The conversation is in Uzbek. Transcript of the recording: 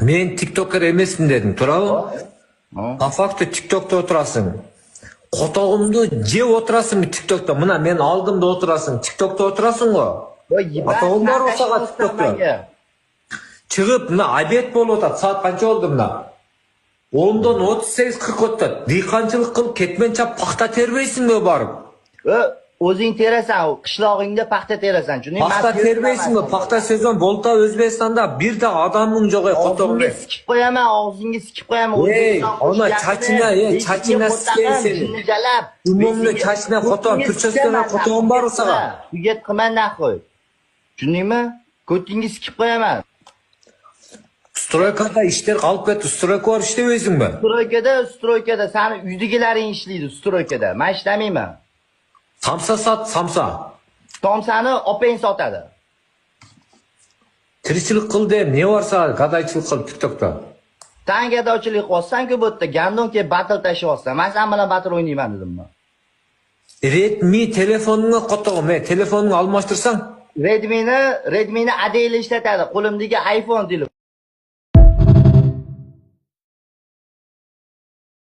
Men TikToker emasman dedim, to'g'rimi? A fakti TikTokda o'tirasan. Qotog'imni jeb o'tirasanmi TikTokda? Mana men oldimda o'tirasan, TikTokda o'tirasan-ku. Qotog'im bor o'sha TikTokda. Chiqib, mana obed bo'lib o'tadi. Soat qancha bo'ldi mana? 10dan 38:40 o'tdi. Dehqonchilik qilib ketmencha paxta termaysanmi borib? O'zing terasan, qishlog'ingda paxta terasan. Paxta termaysanmi? Paxta sezon bo'lta O'zbekistonda birda odamning jo'g'i qotog'imga sikib qo'yaman, og'zingga sikib qo'yaman. Ona chachina seni. Umumni chachina qo'ton, turchasini qotog'im bor o'saga. Uget qilma naxoy. Tushundingmi? Ko'tingga sikib qo'yaman. Stroykada ishlar qolib ketdi. Stroyka bor ishlayapsizmi? Stroykada seni uydagilaring ishlaydi, stroykada. Men ishlamayman. Samsa sot, samsa. Tomsani opang sotadi. Tirikchilik qil deb, ne varsa gadaychilik qil TikTokda. Sen gadaychilik qilsan-ku bu yerda gandon kelib battle tashiyapsan. Men sen bilan battle o'ynayman dedimmi? Redmi telefoningga qotog'im, telefoningni almashtirsang. Redmi'ni ADL ishlatadi. Qo'limdagi iPhone telefon.